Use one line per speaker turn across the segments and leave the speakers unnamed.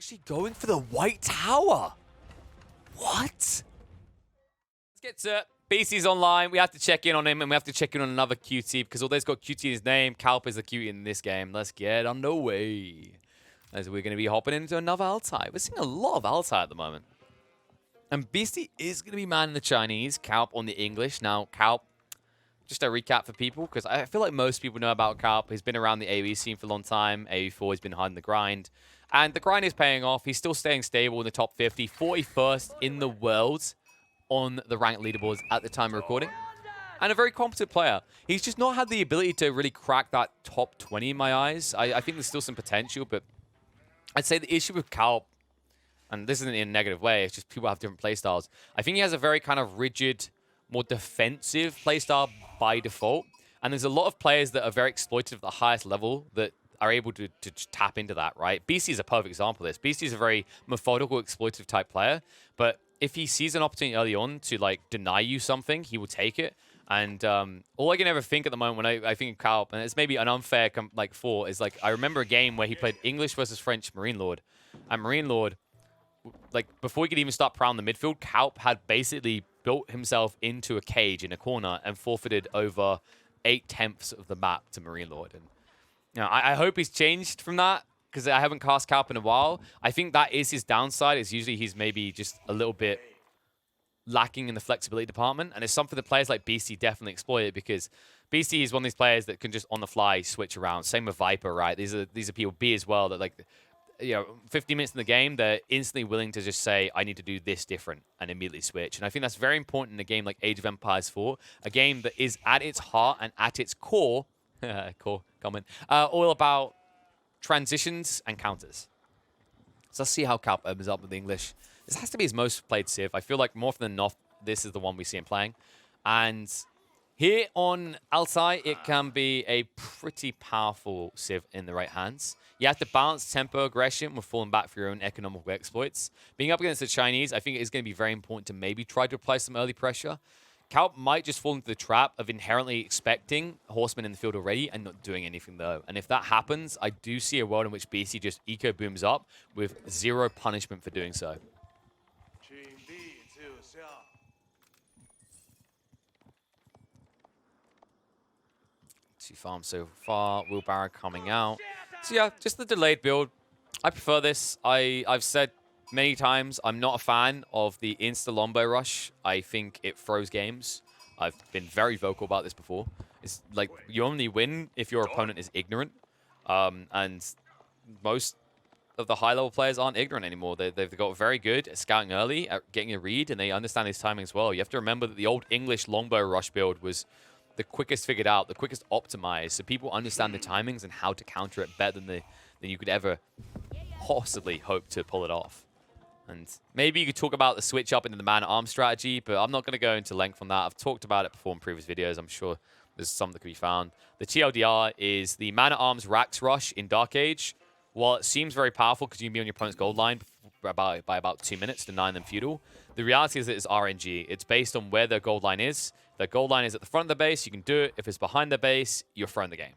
actually going for the white tower. What? Let's get to Beastie's online. We have to check in on him, and we have to check in on another cutie, because although he's got cutie in his name, Kalp is the cutie in this game. Let's get underway, as we're going to be hopping into another Altai. We're seeing a lot of Altai at the moment. And Beastie is going to be manning the Chinese, Kalp on the English. Now, Kalp, just a recap for people, because I feel like most people know about Kalp. He's been around the AoE scene for a long time. AoE4 has been hiding the grind. And the grind is paying off. He's still staying stable in the top 50, 41st in the world on the ranked leaderboards at the time of recording. And a very competent player. He's just not had the ability to really crack that top 20 in my eyes. I think there's still some potential, but I'd say the issue with Kalp, and this isn't in a negative way, it's just people have different playstyles. I think he has a very kind of rigid, more defensive playstyle by default. And there's a lot of players that are very exploitative at the highest level that are able to tap into that, right? Beastie is a perfect example of this. Beastie is a very methodical, exploitative type player, but if he sees an opportunity early on to like deny you something, he will take it. And all I can ever think at the moment when I think of Kalp, and it's maybe an unfair thought, is like I remember a game where he played English versus French Marine Lord, and Marine Lord, like before he could even start prowling the midfield, Kalp had basically built himself into a cage in a corner and forfeited over 8/10 of the map to Marine Lord. And you know, I hope he's changed from that, because I haven't cast Kalp in a while. I think that is his downside, is usually he's maybe just a little bit lacking in the flexibility department. And it's something that players like Beastie definitely exploit it, because Beastie is one of these players that can just on the fly switch around. Same with Viper, right? These are people, B as well, that like, you know, 50 minutes in the game, they're instantly willing to just say, I need to do this different, and immediately switch. And I think that's very important in a game like Age of Empires 4, a game that is at its heart and at its core, core comment, all about transitions and counters. So let's see how Kalp opens up with the English. This has to be his most played Civ. I feel like more often than not, this is the one we see him playing. And here on Altai, it can be a pretty powerful Civ in the right hands. You have to balance tempo aggression with falling back for your own economical exploits. Being up against the Chinese, I think it is going to be very important to maybe try to apply some early pressure. Kalp might just fall into the trap of inherently expecting horsemen in the field already and not doing anything, though. And if that happens, I do see a world in which Beastie just eco-booms up with zero punishment for doing so. Two farms so far. Wheelbarrow coming out. So yeah, just the delayed build. I prefer this. I've said many times I'm not a fan of the insta longbow rush. I think it throws games. I've been very vocal about this before. It's like you only win if your opponent is ignorant. And most of the high-level players aren't ignorant anymore. They've got very good at scouting early, at getting a read, and they understand his timing as well. You have to remember that the old English longbow rush build was the quickest figured out, the quickest optimized, so people understand the timings and how to counter it better than you could ever possibly hope to pull it off. And maybe you could talk about the switch up into the man-at-arms strategy, but I'm not going to go into length on that. I've talked about it before in previous videos. I'm sure there's some that could be found. The TLDR is the man-at-arms Rax rush in Dark Age. While it seems very powerful because you can be on your opponent's gold line by about 2 minutes, denying them feudal, the reality is that it's RNG. It's based on where their gold line is. If their gold line is at the front of the base, you can do it. If it's behind the base, you're throwing the game.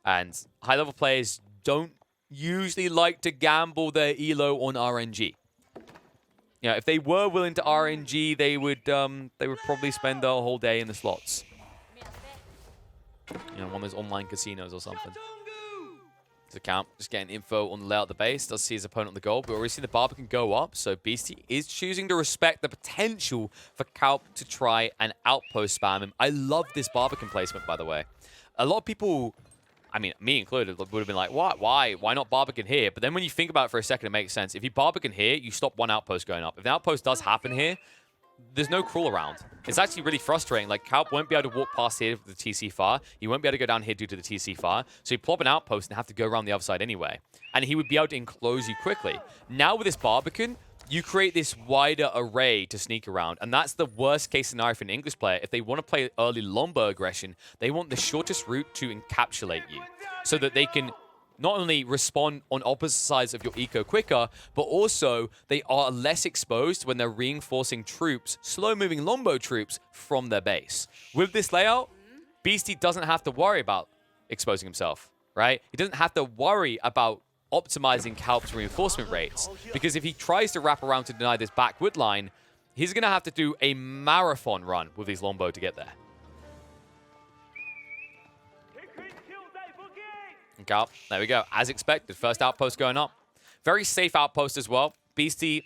And high-level players don't usually like to gamble their elo on RNG. You know, if they were willing to RNG, they would probably spend a whole day in the slots. You know, one of those online casinos or something. The Count just getting info on the layout of the base. Does see his opponent on the goal, but we already see the barbican go up. So Beastie is choosing to respect the potential for Kalp to try and outpost spam him. I love this barbican placement, by the way. A lot of people, I mean, me included, would have been like, what? Why not barbican here? But then when you think about it for a second, it makes sense. If you barbican here, you stop one outpost going up. If an outpost does happen here, there's no crawl around. It's actually really frustrating. Like, Kalp won't be able to walk past here with the TC fire. He won't be able to go down here due to the TC fire. So he'd plop an outpost and have to go around the other side anyway. And he would be able to enclose you quickly. Now with this barbican, you create this wider array to sneak around. And that's the worst case scenario for an English player. If they want to play early longbow aggression, they want the shortest route to encapsulate you so that they can not only respond on opposite sides of your eco quicker, but also they are less exposed when they're reinforcing troops, slow-moving longbow troops, from their base. With this layout, Beastie doesn't have to worry about exposing himself, right? He doesn't have to worry about optimizing Calp's reinforcement rates. Because if he tries to wrap around to deny this back wood line, he's going to have to do a marathon run with his longbow to get there. And Calp, there we go. As expected, first outpost going up. Very safe outpost as well. Beastie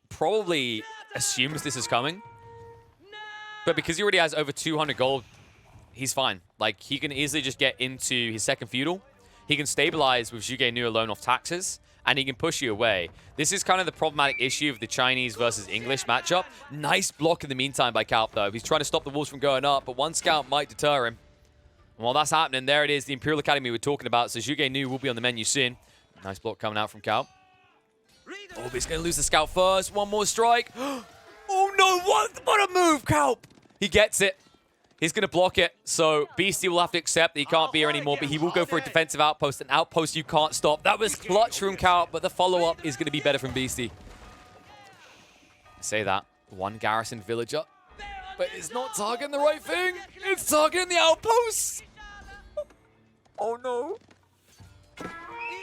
probably assumes this is coming. But because he already has over 200 gold, he's fine. Like, he can easily just get into his second feudal. He can stabilize with Zhuge Nu alone off taxes, and he can push you away. This is kind of the problematic issue of the Chinese versus English matchup. Nice block in the meantime by Calp, though. He's trying to stop the wolves from going up, but one scout might deter him. And while that's happening, there it is, the Imperial Academy we're talking about. So Zhuge Nu will be on the menu soon. Nice block coming out from Calp. Oh, but he's going to lose the scout first. One more strike. Oh, no. What a move, Calp. He gets it. He's going to block it. So Beastie will have to accept that he can't be here anymore, but he will go for a defensive outpost. An outpost you can't stop. That was clutch from Calp, but the follow-up is going to be better from Beastie. I say that. One garrison villager. But it's not targeting the right thing. It's targeting the outpost. Oh, no.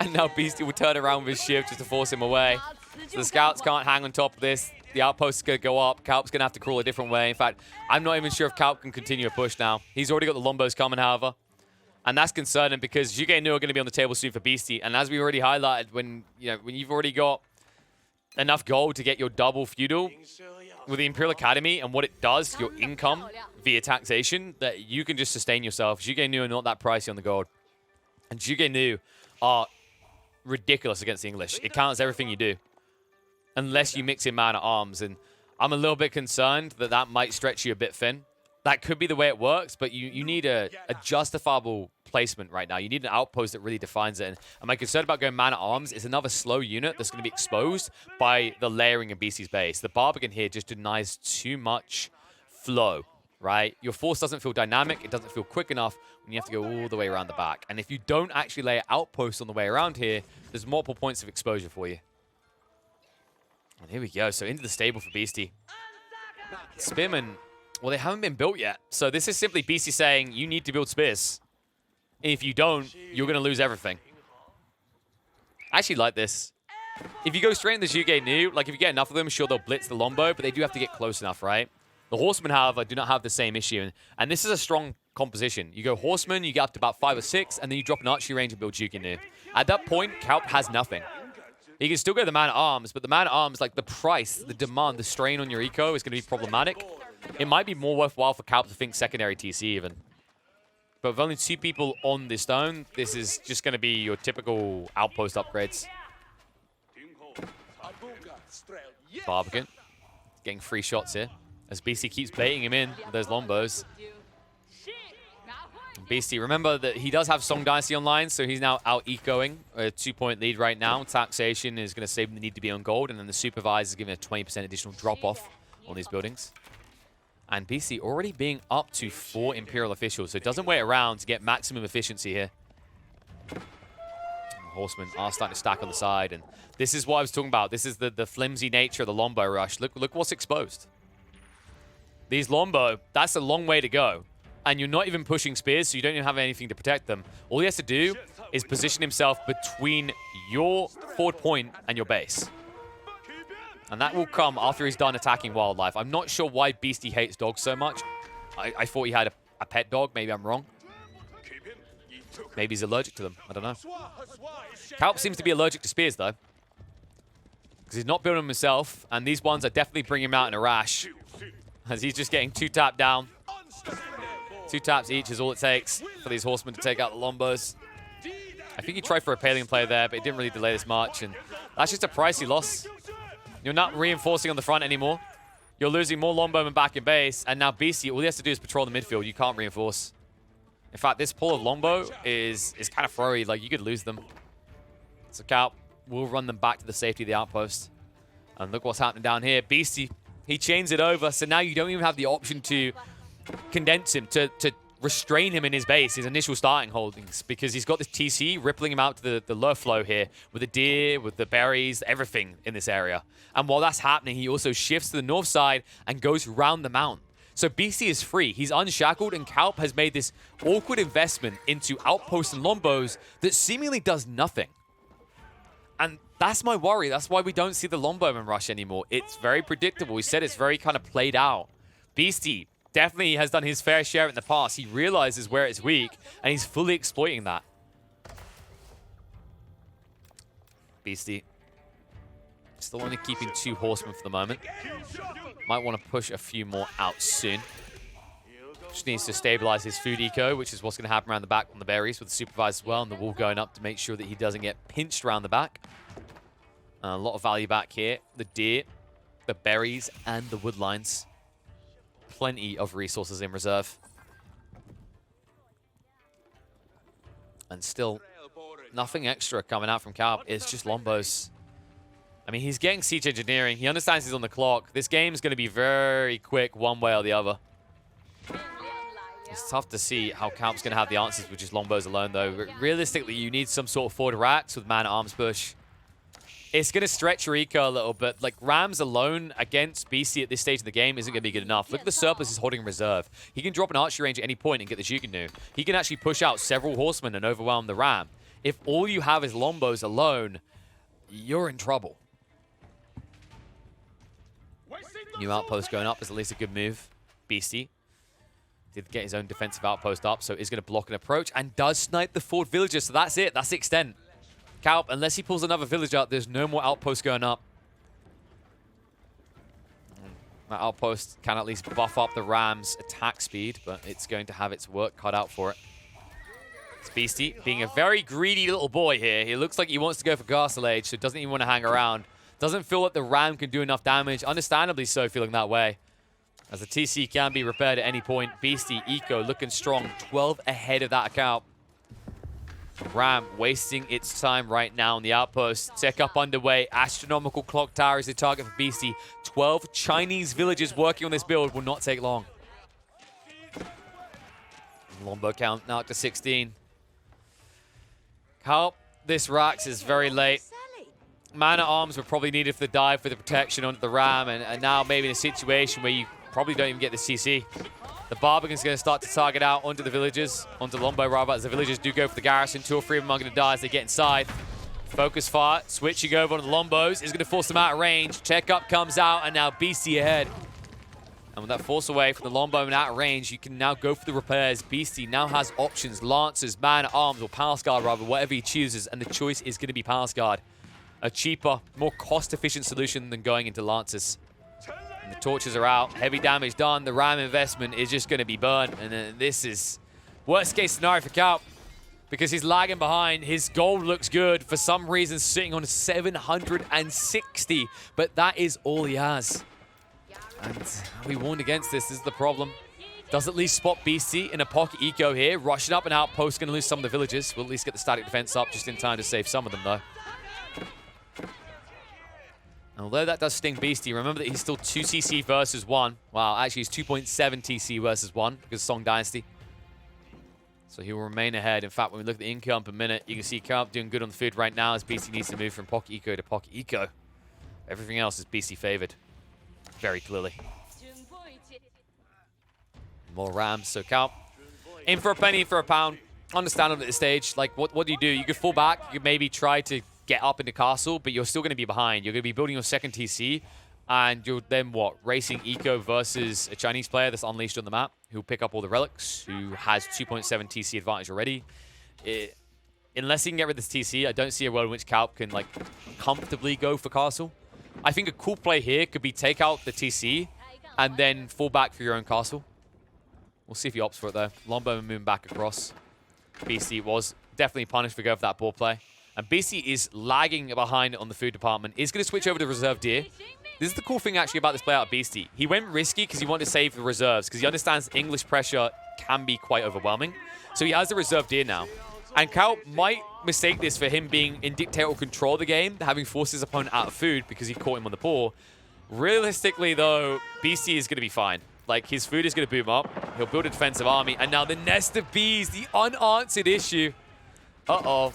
And now Beastie will turn around with his shift just to force him away. So the scouts can't hang on top of this. The outpost is going to go up. Calp's going to have to crawl a different way. In fact, I'm not even sure if Calp can continue a push now. He's already got the longbows coming, however. And that's concerning because Zhuge Nu are going to be on the table soon for Beastie. And as we already highlighted, when you've already got enough gold to get your double feudal with the Imperial Academy and what it does to your income via taxation, that you can just sustain yourself. Zhuge Nu are not that pricey on the gold. And Zhuge Nu are ridiculous against the English. It counts everything you do. Unless you mix in man-at-arms. And I'm a little bit concerned that that might stretch you a bit thin. That could be the way it works, but you need a justifiable placement right now. You need an outpost that really defines it. And my concern about going man-at-arms is another slow unit that's going to be exposed by the layering in Beastie's base. The barbican here just denies too much flow, right? Your force doesn't feel dynamic. It doesn't feel quick enough when you have to go all the way around the back. And if you don't actually lay an outpost on the way around here, there's multiple points of exposure for you. And here we go. So into the stable for Beastie. Spearmen, well, they haven't been built yet. So this is simply Beastie saying, you need to build spears. And if you don't, you're going to lose everything. I actually like this. If you go straight in the Zhuge Nu, like if you get enough of them, sure, they'll blitz the longbow, but they do have to get close enough, right? The horsemen, however, do not have the same issue. And this is a strong composition. You go horsemen, you get up to about 5 or 6, and then you drop an archery range and build Zhuge Nu. At that point, Calp has nothing. He can still go the man-at-arms, but the man-at-arms, like the price, the demand, the strain on your eco is going to be problematic. It might be more worthwhile for Calp to think secondary TC even. But with only 2 people on this stone, this is just going to be your typical outpost upgrades. Barbican getting free shots here as Beastie keeps baiting him in with those longbows. Beastie, remember that he does have Song Dynasty online, so he's now out-ecoing a 2-point lead right now. Taxation is going to save him the need to be on gold, and then the Supervisor is giving a 20% additional drop-off on these buildings. And Beastie already being up to 4 Imperial officials, so it doesn't wait around to get maximum efficiency here. Horsemen are starting to stack on the side, and this is what I was talking about. This is the flimsy nature of the longbow rush. Look what's exposed. These longbow, that's a long way to go. And you're not even pushing spears, so you don't even have anything to protect them. All he has to do is position himself between your forward point and your base. And that will come after he's done attacking wildlife. I'm not sure why Beastie hates dogs so much. I thought he had a pet dog. Maybe I'm wrong. Maybe he's allergic to them. I don't know. Calp seems to be allergic to spears, though. Because he's not building them himself. And these ones are definitely bringing him out in a rash. As he's just getting 2 tapped down. 2 taps each is all it takes for these horsemen to take out the longbows. I think he tried for a paling play there, but it didn't really delay this much. And that's just a pricey loss. You're not reinforcing on the front anymore. You're losing more longbowmen back in base. And now Beastie, all he has to do is patrol the midfield. You can't reinforce. In fact, this pull of longbow is kind of throwy. Like, you could lose them. So Calp will run them back to the safety of the outpost. And look what's happening down here. Beastie, he chains it over. So now you don't even have the option to condense him, to restrain him in his base, his initial starting holdings, because he's got this TC rippling him out to the low flow here with the deer, with the berries, everything in this area. And while that's happening, he also shifts to the north side and goes round the mountain. So Beastie is free. He's unshackled, and Calp has made this awkward investment into outposts and longbows that seemingly does nothing. And that's my worry. That's why we don't see the longbowman rush anymore. It's very predictable. We said it's very kind of played out. Beastie definitely has done his fair share in the past. He realizes where it's weak, and he's fully exploiting that. Beastie still only keeping 2 horsemen for the moment. Might want to push a few more out soon. Just needs to stabilize his food eco, which is what's going to happen around the back on the berries with the supervisor as well, and the wall going up to make sure that he doesn't get pinched around the back. A lot of value back here. The deer, the berries, and the wood lines. Plenty of resources in reserve. And still, nothing extra coming out from Calp. It's just longbows. I mean, he's getting siege engineering. He understands he's on the clock. This game's going to be very quick one way or the other. It's tough to see how Calp's going to have the answers with just longbows alone, though. Realistically, you need some sort of forward racks with man-at-arms push. It's going to stretch your eco a little bit. Like, Rams alone against Beastie at this stage of the game isn't going to be good enough. Look at the surplus he's holding in reserve. He can drop an archery range at any point and get the Jugunu. He can actually push out several horsemen and overwhelm the Ram. If all you have is longbows alone, you're in trouble. New outpost going up is at least a good move. Beastie did get his own defensive outpost up, so is going to block an approach and does snipe the forward villager, so that's it. That's the extent. Calp, unless he pulls another village out, there's no more outposts going up. That outpost can at least buff up the Ram's attack speed, but it's going to have its work cut out for it. It's Beastie being a very greedy little boy here. He looks like he wants to go for Castle Age, so doesn't even want to hang around. Doesn't feel like the Ram can do enough damage. Understandably so, feeling that way. As the TC can be repaired at any point. Beastie, Eco looking strong. 12 ahead of that account. Ram wasting its time right now on the outpost. Tech up underway. Astronomical clock tower is the target for Beastie. 12 Chinese villagers working on this build will not take long. Longbow count now up to 16. Calp, this Rax is very late. Man-at-arms were probably needed for the dive for the protection onto the Ram, and now maybe in a situation where you probably don't even get the CC. The barbican's going to start to target out onto the villagers, onto longbow rather, as the villagers do go for the garrison. 2 or 3 of them are going to die as they get inside. Focus fire, switching over on the longbows is going to force them out of range. Check up comes out, and now Beastie ahead. And with that force away from the longbowman out of range, you can now go for the repairs. Beastie now has options, lancers, man-at-arms, or Pascagard rather, whatever he chooses, and the choice is going to be Pascagard. A cheaper, more cost-efficient solution than going into lancers. And the torches are out. Heavy damage done. The Ram investment is just going to be burned. And this is worst-case scenario for Calp because he's lagging behind. His gold looks good. For some reason, sitting on 760. But that is all he has. And we warned against this. This is the problem. Does at least spot Beastie in a pocket eco here. Rushing up an outpost. Going to lose some of the villagers. We'll at least get the static defense up just in time to save some of them, though. Although that does sting Beastie, remember that he's still 2 TC versus 1. Wow, actually he's 2.7 TC versus 1 because Song Dynasty. So he will remain ahead. In fact, when we look at the income per minute, you can see Calp doing good on the food right now as Beastie needs to move from pocket eco to pocket eco. Everything else is Beastie favored. Very clearly. More Rams, so Calp in for a penny, in for a pound. Understandable at this stage. Like, what do? You could fall back. You could maybe try to get up into castle, but you're still going to be behind. You're going to be building your second TC, and you're then what? Racing eco versus a Chinese player that's unleashed on the map, who'll pick up all the relics, who has 2.7 TC advantage already. Unless he can get rid of this TC, I don't see a world in which Calp can like comfortably go for castle. I think a cool play here could be take out the TC and then fall back for your own castle. We'll see if he opts for it though. Longbow moving back across. Beastie was definitely punished for going for that ball play. And Beastie is lagging behind on the food department. He's going to switch over to reserve deer. This is the cool thing actually about this play out of Beastie. He went risky because he wanted to save the reserves because he understands English pressure can be quite overwhelming. So he has the reserve deer now. And Calp might mistake this for him being in dictatorial control of the game, having forced his opponent out of food because he caught him on the paw. Realistically though, Beastie is going to be fine. Like, his food is going to boom up. He'll build a defensive army. And now the nest of bees, the unanswered issue. Uh-oh.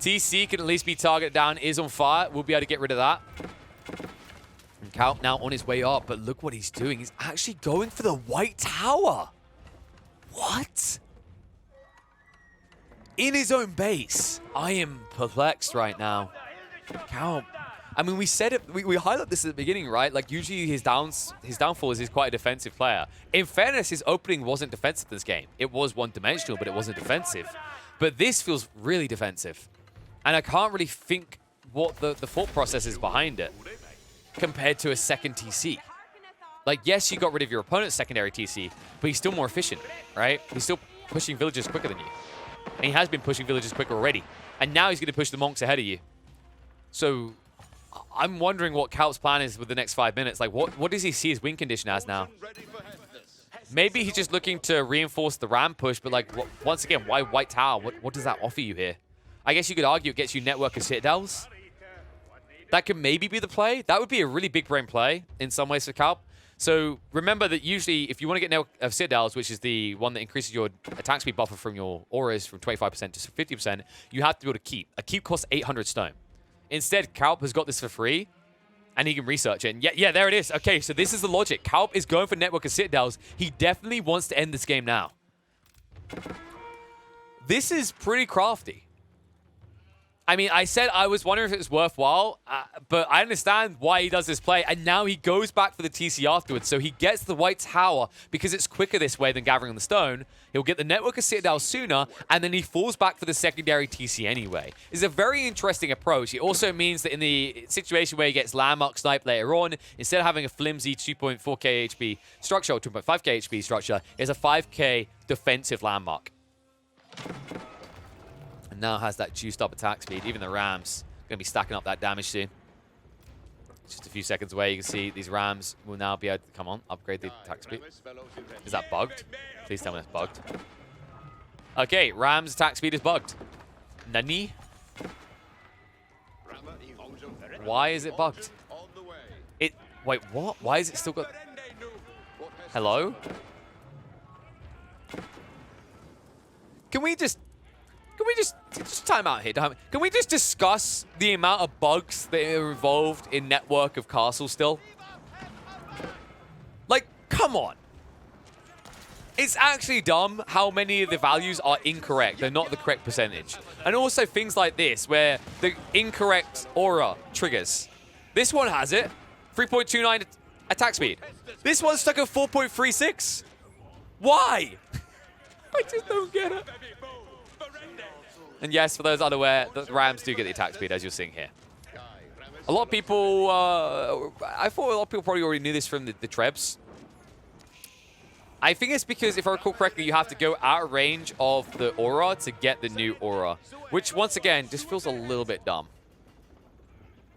TC can at least be targeted down, is on fire. We'll be able to get rid of that. And Calp now on his way up, but look what he's doing. He's actually going for the White Tower. What? In his own base. I am perplexed right now. Calp. I mean, we said it. We highlighted this at the beginning, right? Like, usually his downfall is he's quite a defensive player. In fairness, his opening wasn't defensive this game. It was one-dimensional, but it wasn't defensive. But this feels really defensive. And I can't really think what the thought process is behind it compared to a second TC. Like, yes, you got rid of your opponent's secondary TC, but he's still more efficient, right? He's still pushing villagers quicker than you. And he has been pushing villagers quicker already. And now he's going to push the monks ahead of you. So I'm wondering what Calp's plan is with the next 5 minutes. Like, what does he see his win condition as now? Maybe he's just looking to reinforce the ram push, but like, once again, why White Tower? What does that offer you here? I guess you could argue it gets you network of citadels. That could maybe be the play. That would be a really big brain play in some ways for Calp. So remember that usually if you want to get network of citadels, which is the one that increases your attack speed buffer from your auras from 25% to 50%, you have to build a keep. A keep costs 800 stone. Instead, Calp has got this for free, and he can research it. And yeah, there it is. Okay, so this is the logic. Calp is going for network of citadels. He definitely wants to end this game now. This is pretty crafty. I mean, I said I was wondering if it was worthwhile, but I understand why he does this play. And now he goes back for the TC afterwards. So he gets the White Tower because it's quicker this way than gathering on the stone. He'll get the network of citadel sooner, and then he falls back for the secondary TC anyway. It's a very interesting approach. It also means that in the situation where he gets landmark snipe later on, instead of having a flimsy 2.4k HP structure or 2.5k HP structure, it's a 5k defensive landmark. And now has that juiced up attack speed. Even the Rams going to be stacking up that damage soon. Just a few seconds away, you can see these Rams will now be able to, come on, upgrade the attack speed. Is that bugged? Please tell me that's bugged. Okay, Rams attack speed is bugged. Nani? Why is it bugged? Wait, what? Why is it still got... Hello? Can we just time out here? Can we just discuss the amount of bugs that are involved in Network of Castles still? Like, come on. It's actually dumb how many of the values are incorrect. They're not the correct percentage. And also things like this, where the incorrect aura triggers. This one has it. 3.29 attack speed. This one's stuck at 4.36. Why? I just don't get it. And yes, for those unaware, the Rams do get the attack speed, as you're seeing here. A lot of people, I thought a lot of people probably already knew this from the Trebs. I think it's because, if I recall correctly, you have to go out of range of the aura to get the new aura, which, once again, just feels a little bit dumb.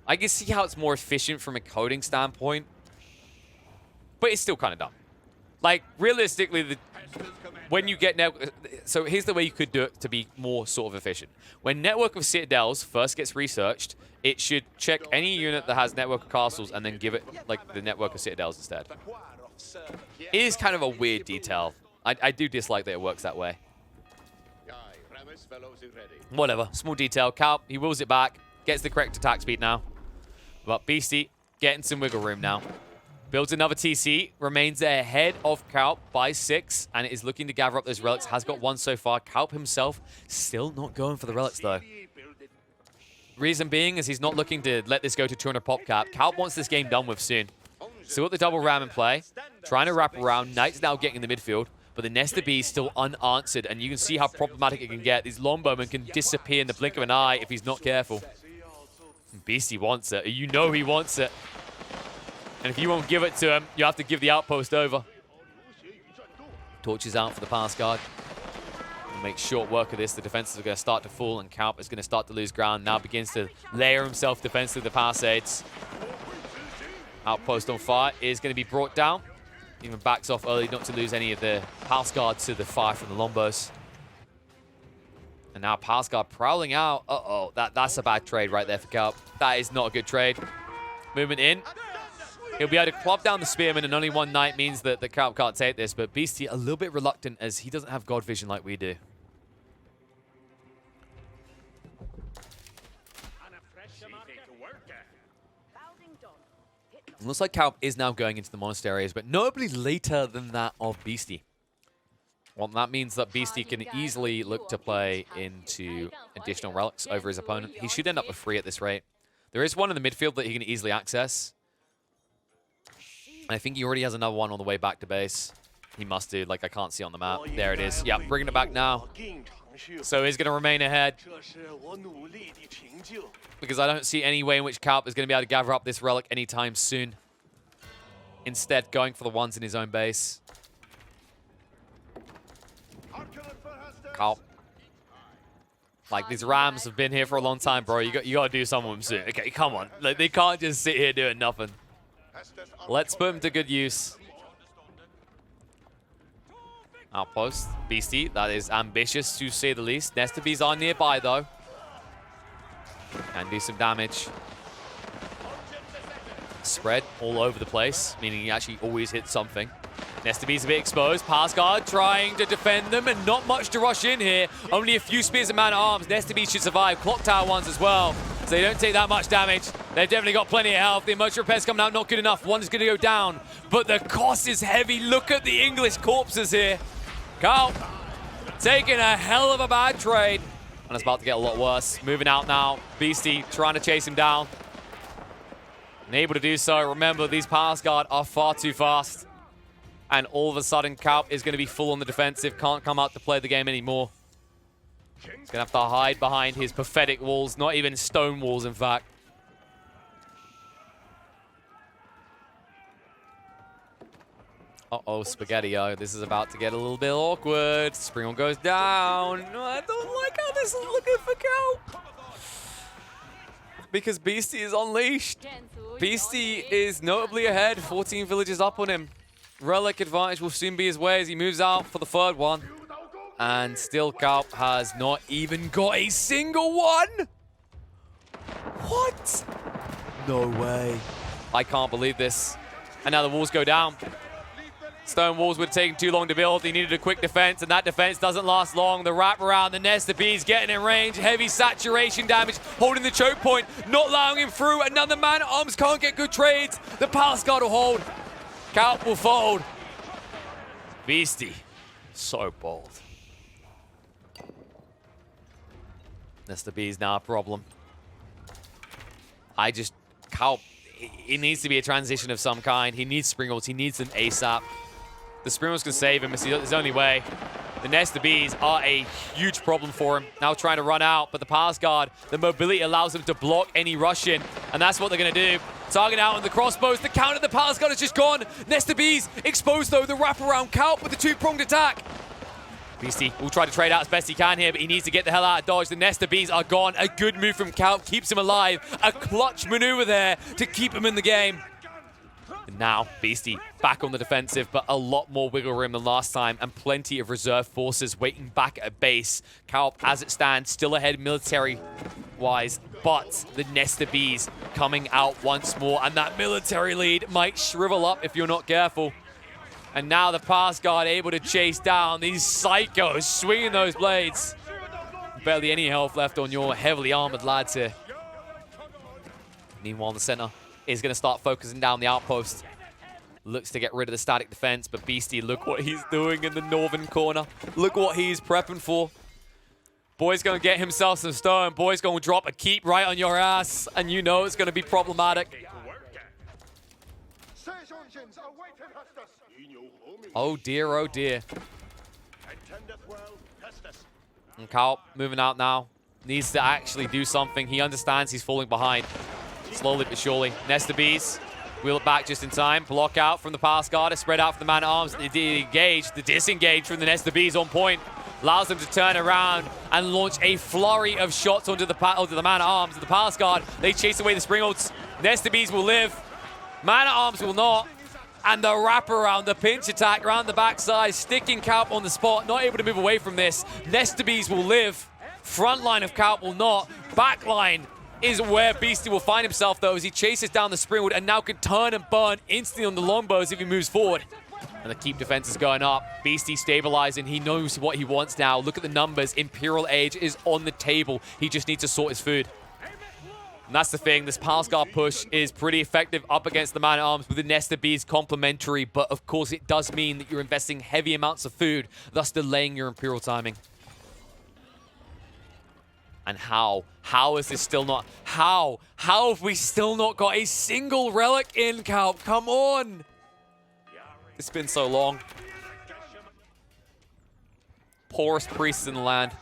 I can see how it's more efficient from a coding standpoint, but it's still kind of dumb. Like, realistically, when you get network... So here's the way you could do it to be more sort of efficient. When Network of Citadels first gets researched, it should check any unit that has Network of Castles and then give it, like, the Network of Citadels instead. It is kind of a weird detail. I do dislike that it works that way. Whatever. Small detail. Calp, he wills it back. Gets the correct attack speed now. But Beastie getting some wiggle room now. Builds another TC, remains ahead of Calp by 6, and is looking to gather up those relics. Has got one so far. Calp himself still not going for the relics, though. Reason being is he's not looking to let this go to 200 pop cap. Calp wants this game done with soon. Still got the double ram in play. Trying to wrap around. Knight's now getting in the midfield, but the Nesta B is still unanswered, and you can see how problematic it can get. These longbowmen can disappear in the blink of an eye if he's not careful. Beastie wants it. You know he wants it. And if you won't give it to him, you have to give the outpost over. Torches out for the Pascagard. Make short work of this. The defenses are going to start to fall, and Calp is going to start to lose ground. Now begins to layer himself defensively with the Palisades. Outpost on fire is going to be brought down. Even backs off early not to lose any of the Pascagard to the fire from the longbows. And now Pascagard prowling out. Uh-oh, that's a bad trade right there for Calp. That is not a good trade. Movement in. He'll be able to club down the Spearman, and only one Knight means that the Calp can't take this. But Beastie a little bit reluctant as he doesn't have God Vision like we do. It looks like Calp is now going into the monasteries, but notably later than that of Beastie. Well, that means that Beastie can easily look to play into additional relics over his opponent. He should end up with 3 at this rate. There is one in the midfield that he can easily access. I think he already has another one on the way back to base. He must do. Like, I can't see on the map. There it is. Yep, bringing it back now. So he's going to remain ahead. Because I don't see any way in which Kalp is going to be able to gather up this relic anytime soon. Instead, going for the ones in his own base. Kalp. Like, these Rams have been here for a long time, bro. You got to do something with them soon. Okay, come on. Like, they can't just sit here doing nothing. Let's put them to good use. Outpost. Beastie. That is ambitious, to say the least. Nestabees are nearby, though. Can do some damage. Spread all over the place, meaning he actually always hits something. Nestabee's a bit exposed. Pascagard trying to defend them, and not much to rush in here. Only a few spears and man-at-arms. Nestabee should survive. Clock tower ones as well, so they don't take that much damage. They've definitely got plenty of health. The emergency repairs coming out, not good enough. One is going to go down, but the cost is heavy. Look at the English corpses here. Kalp taking a hell of a bad trade, and it's about to get a lot worse. Moving out now. Beastie trying to chase him down. And able to do so. Remember, these Pascagard are far too fast. And all of a sudden, Kalp is going to be full on the defensive. Can't come out to play the game anymore. He's going to have to hide behind his pathetic walls. Not even stone walls, in fact. Uh-oh, Spaghetti-O. This is about to get a little bit awkward. Springall goes down. I don't like how this is looking for Kalp. Because Beastie is unleashed. Beastie is notably ahead. 14 villages up on him. Relic advantage will soon be his way as he moves out for the third one. And still Kalp has not even got a single one. What? No way. I can't believe this. And now the walls go down. Stone walls would have taken too long to build. He needed a quick defense, and that defense doesn't last long. The wrap around the Nestabees getting in range. Heavy saturation damage, holding the choke point, not allowing him through. Another man-at-arms can't get good trades. The Pascagard will hold. Kalp will fold. Beastie, so bold. Nestabees now a problem. Kalp, it needs to be a transition of some kind. He needs Springalls. He needs them ASAP. The Springalls can save him. It's his only way. The Nestabees are a huge problem for him. Now trying to run out, but the Pascagard, the mobility allows him to block any rush in, and that's what they're going to do. Target out on the crossbows. The count of the Pascagard is just gone. Nestabees exposed, though. The wraparound Kalp with the two-pronged attack. Beastie will try to trade out as best he can here, but he needs to get the hell out of dodge. The Nestabees are gone. A good move from Kalp keeps him alive. A clutch maneuver there to keep him in the game. And now, Beastie back on the defensive, but a lot more wiggle room than last time, and plenty of reserve forces waiting back at base. Kalp, as it stands, still ahead military-wise, but the Nestabees coming out once more, and that military lead might shrivel up if you're not careful. And now the Pascagard able to chase down these psychos, swinging those blades. Barely any health left on your heavily armored lads here. Meanwhile, in the center is going to start focusing down the outpost. Looks to get rid of the static defense, but Beastie, look what he's doing in the northern corner. Look what he's prepping for. Boy's going to get himself some stone. Boy's going to drop a keep right on your ass, and you know it's going to be problematic. Oh dear, oh dear. And Kalp moving out now. Needs to actually do something. He understands he's falling behind. Slowly but surely. Nestabees wheel it back just in time. Block out from the Pascagard. Spread out for the man-at-arms. The disengage from the Nestabees on point. Allows them to turn around and launch a flurry of shots onto the man-at-arms. The Pascagard, they chase away the Springalls. Nestabees will live. Man-at-arms will not. And the wraparound, the pinch attack around the backside, sticking Kalp on the spot, not able to move away from this. Nestabees will live. Front line of Kalp will not. Back line is where Beastie will find himself, though, as he chases down the Springwood and now can turn and burn instantly on the longbows if he moves forward. And the keep defense is going up. Beastie stabilizing. He knows what he wants now. Look at the numbers. Imperial Age is on the table. He just needs to sort his food. And that's the thing. This Pascagard push is pretty effective up against the man-at-arms with the Nestabees complementary. But, of course, it does mean that you're investing heavy amounts of food, thus delaying your Imperial timing. And how? How is this still not? How? How have we still not got a single relic in, Calp? Come on! It's been so long. Poorest priests in the land.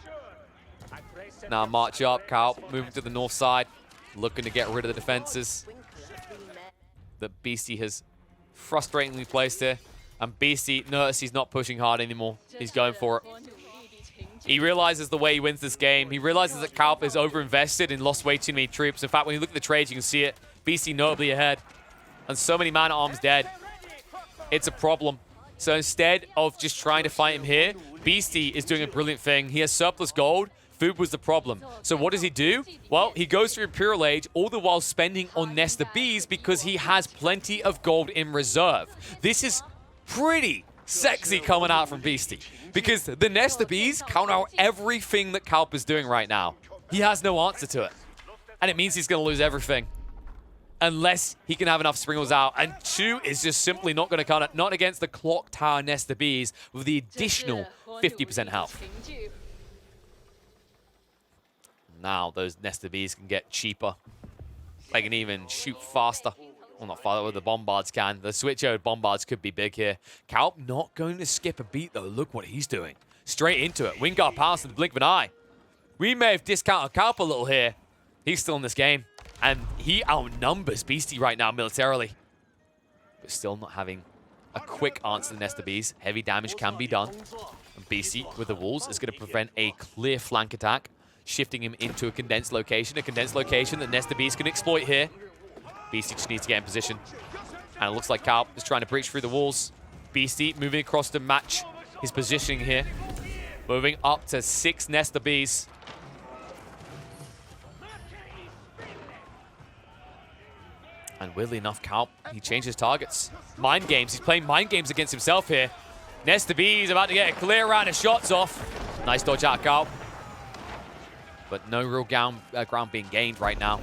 Now march up, Calp, moving to the north side. Looking to get rid of the defenses that Beastie has frustratingly placed here. And Beastie, notice he's not pushing hard anymore. He's going for it. He realizes the way he wins this game. He realizes that Calp is overinvested and lost way too many troops. In fact, when you look at the trades, you can see it. Beastie notably ahead. And so many man-at-arms dead. It's a problem. So instead of just trying to fight him here, Beastie is doing a brilliant thing. He has surplus gold. Food was the problem. So what does he do? Well, he goes through Imperial Age, all the while spending on Nest of Bees because he has plenty of gold in reserve. This is pretty sexy coming out from Beastie because the Nest of Bees counter out everything that Calp is doing right now. He has no answer to it. And it means he's going to lose everything unless he can have enough Springles out. And 2 is just simply not going to counter, not against the Clock Tower Nest of Bees with the additional 50% health. Now those Nest of Bees can get cheaper. They can even shoot faster. Well, not farther, the Bombards can. The switch over Bombards could be big here. Calp not going to skip a beat, though. Look what he's doing. Straight into it. Wingard pass in the blink of an eye. We may have discounted Calp a little here. He's still in this game. And he outnumbers Beastie right now militarily. But still not having a quick answer to the Nest of Bees. Heavy damage can be done. And Beastie with the walls is going to prevent a clear flank attack, shifting him into a condensed location that Nest of Bees can exploit here. Beastie just needs to get in position. And it looks like Calp is trying to breach through the walls. Beastie moving across to match his positioning here. Moving up to 6 Nest of Bees. And weirdly enough, Calp, he changes targets. Mind games. He's playing mind games against himself here. Nest of Bees about to get a clear round of shots off. Nice dodge out of Calp. But no real ground being gained right now.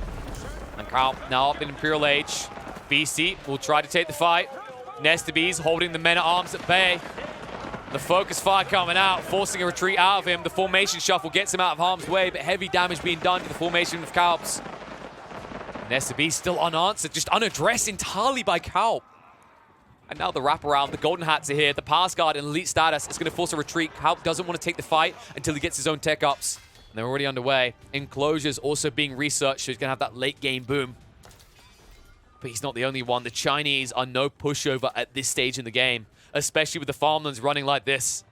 And Calp now up in Imperial Age. Beastie will try to take the fight. Nest of Bees holding the men-at-arms at bay. The focus fire coming out, forcing a retreat out of him. The formation shuffle gets him out of harm's way, but heavy damage being done to the formation of Calps. Nest of Bees still unanswered, just unaddressed entirely by Calp. And now the wraparound, the Golden Hats are here. The Pascagard in elite status is going to force a retreat. Calp doesn't want to take the fight until he gets his own tech ups. And they're already underway. Enclosures also being researched, so he's going to have that late game boom. But he's not the only one. The Chinese are no pushover at this stage in the game, especially with the farmlands running like this.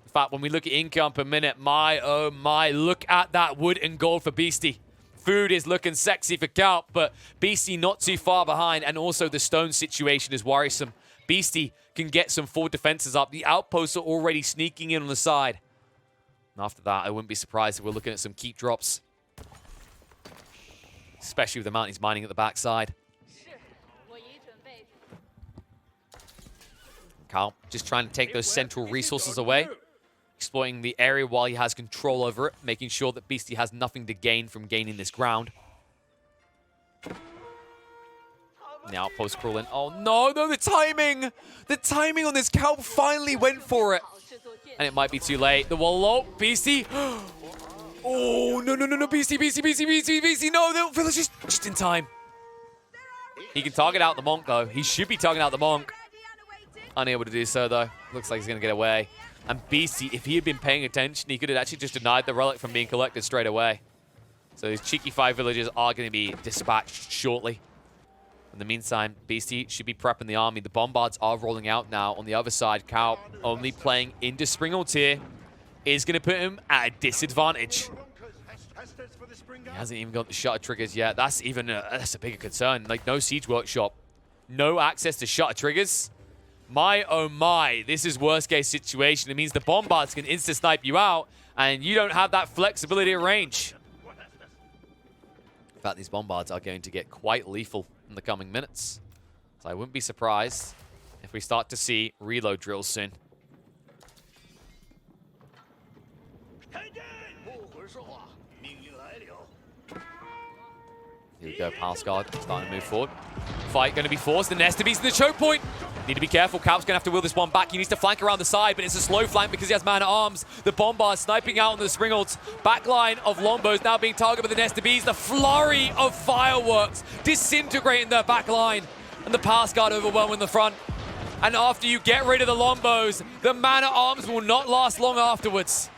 In fact, when we look at income per minute, my oh my, look at that wood and gold for Beastie. Food is looking sexy for Calp, but Beastie not too far behind, and also the stone situation is worrisome. Beastie can get some forward defenses up. The outposts are already sneaking in on the side. And after that, I wouldn't be surprised if we're looking at some keep drops. Especially with the amount he's mining at the backside. Calp just trying to take those central resources away. Exploiting the area while he has control over it. Making sure that Beastie has nothing to gain from gaining this ground. The outpost crawling. Oh no, no, the timing! The timing on this Calp finally went for it. And it might be too late. The wall low. Beastie. Oh, no, no, no, no. Beastie. No, the village is just in time. He can target out the monk, though. He should be targeting out the monk. Unable to do so, though. Looks like he's going to get away. And Beastie, if he had been paying attention, he could have actually just denied the relic from being collected straight away. So these cheeky 5 villagers are going to be dispatched shortly. In the meantime, Beastie should be prepping the army. The Bombards are rolling out now. On the other side, Calp only playing into Springald tier is going to put him at a disadvantage. He hasn't even got the shutter triggers yet. That's a bigger concern. Like, no siege workshop. No access to shutter triggers. My, oh my, this is worst case situation. It means the Bombards can insta-snipe you out, and you don't have that flexibility at range. In fact, these Bombards are going to get quite lethal in the coming minutes. So I wouldn't be surprised if we start to see reload drills soon. Here we go, Pascagard starting to move forward. Fight going to be forced. The Nesta Beast in the choke point. Need to be careful. Calp's going to have to wheel this one back. He needs to flank around the side, but it's a slow flank because he has man-at-arms. The Bombard sniping out on the Springholds. Backline of longbows now being targeted by the Nesta Beast. The flurry of fireworks disintegrating their backline. And the Pascagard overwhelming the front. And after you get rid of the longbows, the man-at-arms will not last long afterwards.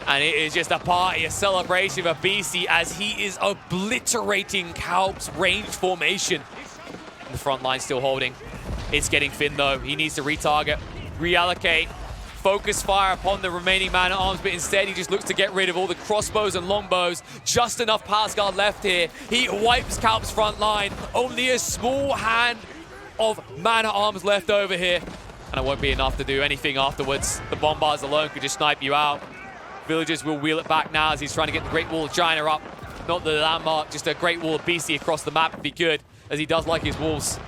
And it is just a party, a celebration for Beastie as he is obliterating Calp's ranged formation. The front line still holding. It's getting thin though. He needs to retarget, reallocate, focus fire upon the remaining man-at-arms, but instead he just looks to get rid of all the crossbows and longbows. Just enough Pascagard left here. He wipes Calp's front line. Only a small hand of man-at-arms left over here. And it won't be enough to do anything afterwards. The Bombards alone could just snipe you out. Villagers will wheel it back now as he's trying to get the Great Wall of China up. Not the landmark, just a Great Wall of Beastie across the map if he could, as he does like his walls.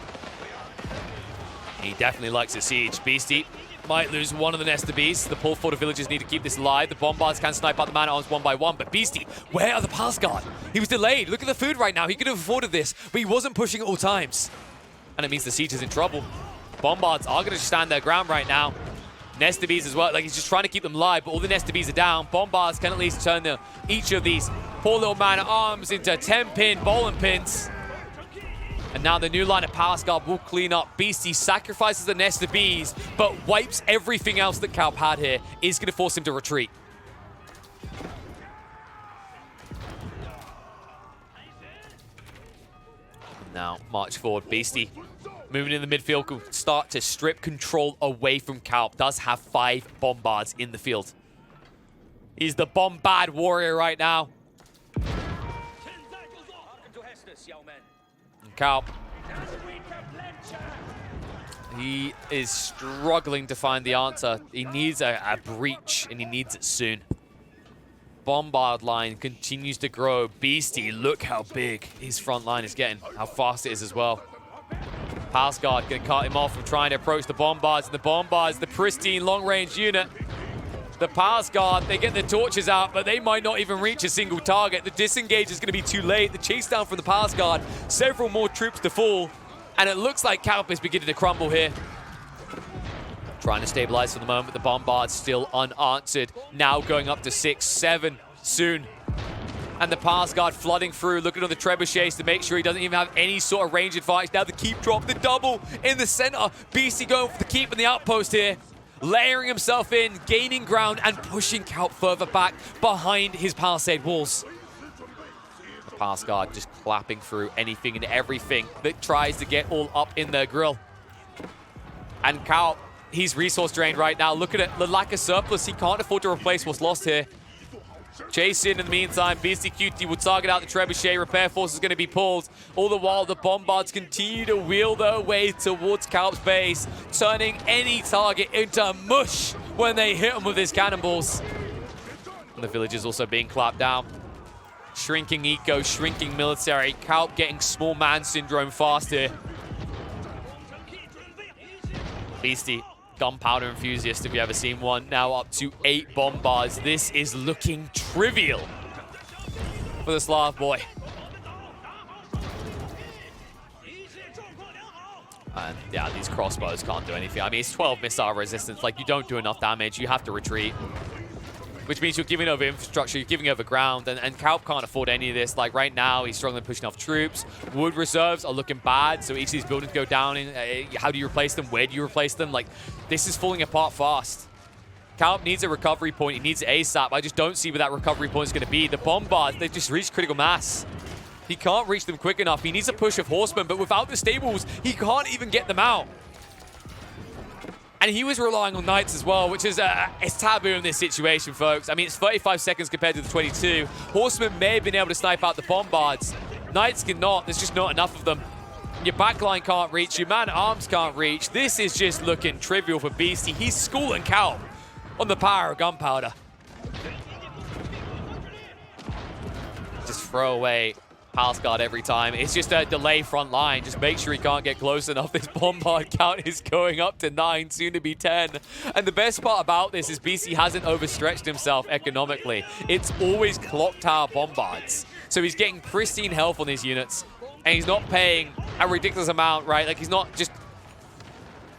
He definitely likes the siege. Beastie might lose one of the Nesta Beasts. The pull forward villagers need to keep this alive. The Bombards can snipe out the man-at-arms one by one, but Beastie, where are the Pascagard? He was delayed. Look at the food right now. He could have afforded this, but he wasn't pushing at all times. And it means the siege is in trouble. Bombards are going to stand their ground right now. Nesta Bees as well, like he's just trying to keep them live, but all the Nesta Bees are down. Bombards can at least turn each of these poor little man-at-arms into 10-pin bowling pins. And now the new line of Pascagard will clean up. Beastie sacrifices the Nesta Bees, but wipes everything else that Calp had here. Is going to force him to retreat. Now, march forward, Beastie. Moving in the midfield, could start to strip control away from Calp. Does have 5 Bombards in the field. He's the Bombad warrior right now. And Calp, he is struggling to find the answer. He needs a breach, and he needs it soon. Bombard line continues to grow. Beastie, look how big his front line is getting, how fast it is as well. Pascagard going to cut him off from trying to approach the Bombards. And the Bombards, the pristine long-range unit. The Pascagard, they get the torches out, but they might not even reach a single target. The disengage is going to be too late. The chase down from the Pascagard, several more troops to fall. And it looks like Calp is beginning to crumble here. Trying to stabilize for the moment. The Bombard's still unanswered. Now going up to 6, 7 soon. And the Pascagard flooding through, looking on the trebuchets to make sure he doesn't even have any sort of range advantage. Now the keep drop, the double in the center. Beastie going for the keep in the outpost here. Layering himself in, gaining ground, and pushing Calp further back behind his palisade walls. The Pascagard just clapping through anything and everything that tries to get all up in their grill. And Calp, he's resource drained right now. Look at it, the lack of surplus. He can't afford to replace what's lost here. Chase in the meantime, Beastyqt will target out the trebuchet. Repair force is going to be pulled. All the while, the Bombards continue to wheel their way towards Calp's base, turning any target into mush when they hit them with his cannonballs. And the villagers also being clapped down. Shrinking eco, shrinking military. Calp getting small man syndrome fast here. Beastie, gunpowder enthusiast if you ever seen one, now up to 8 Bombards. This is looking trivial for the Slav boy. And yeah, these crossbows can't do anything. I mean, it's 12 missile resistance. Like, you don't do enough damage, you have to retreat. Which means you're giving over infrastructure, you're giving over ground, and Calp can't afford any of this. Like, right now, he's struggling pushing off troops. Wood reserves are looking bad, so each of these buildings go down. How do you replace them? Where do you replace them? Like, this is falling apart fast. Calp needs a recovery point. He needs it ASAP. I just don't see where that recovery point is going to be. The Bombards, they've just reached critical mass. He can't reach them quick enough. He needs a push of horsemen, but without the stables, he can't even get them out. And he was relying on Knights as well, which is it's taboo in this situation, folks. I mean, it's 35 seconds compared to the 22. Horsemen may have been able to snipe out the Bombards. Knights cannot. There's just not enough of them. Your backline can't reach. Your man-at-arms can't reach. This is just looking trivial for Beastie. He's schooling Calp on the power of gunpowder. Just throw away Pascagard every time. It's just a delay front line. Just make sure he can't get close enough. This Bombard count is going up to 9, soon to be 10. And the best part about this is Beastie hasn't overstretched himself economically. It's always clock tower Bombards. So he's getting pristine health on these units. And he's not paying a ridiculous amount, right? Like, he's not just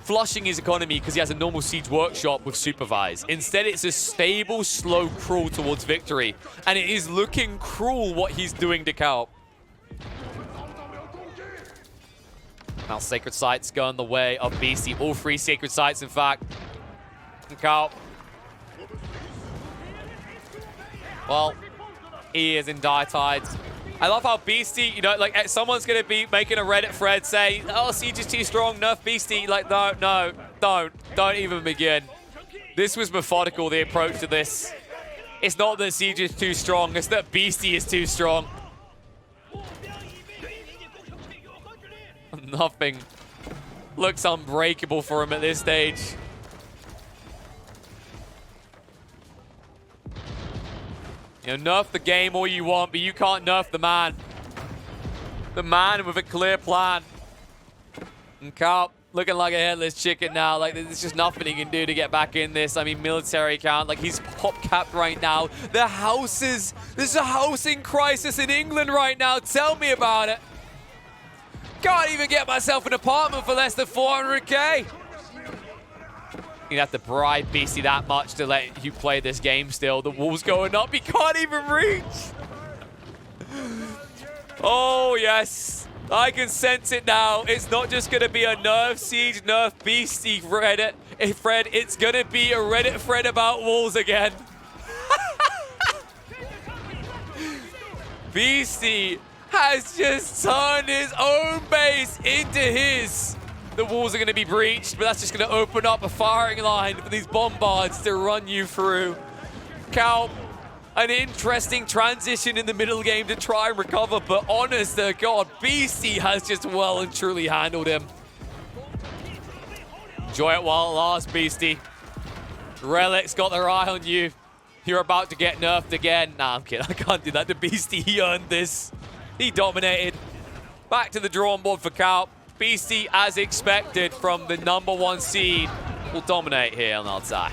flushing his economy because he has a normal Siege Workshop with Supervise. Instead, it's a stable, slow crawl towards victory. And it is looking cruel what he's doing to Calp. Now, Sacred Sites go in the way of Beastie. All 3 Sacred Sites, in fact. And Calp. Well, he is in dire tides. I love how Beastie, you know, like, someone's going to be making a Reddit thread saying, oh, Siege is too strong, nerf Beastie. Like, no, don't even begin. This was methodical, the approach to this. It's not that Siege is too strong, it's that Beastie is too strong. Nothing looks unbreakable for him at this stage. You know, nerf the game all you want, but you can't nerf the man. The man with a clear plan. And Calp looking like a headless chicken now. Like, there's just nothing he can do to get back in this. I mean, military count. Like, he's pop-capped right now. There's a housing crisis in England right now. Tell me about it. Can't even get myself an apartment for less than 400K. You'd have to bribe Beastie that much to let you play this game still. The wall's going up. He can't even reach. Oh, yes. I can sense it now. It's not just going to be a nerf Siege, nerf Beastie Reddit thread. It's going to be a Reddit thread about walls again. Beastie has just turned his own base into his. The walls are going to be breached, but that's just going to open up a firing line for these Bombards to run you through. Calp, an interesting transition in the middle game to try and recover, but honest to God, Beastie has just well and truly handled him. Enjoy it while it lasts, Beastie. Relic's got their eye on you. You're about to get nerfed again. Nah, I'm kidding. I can't do that to Beastie. He earned this. He dominated. Back to the drawing board for Calp. Beastie, as expected from the #1 seed, will dominate here on outside.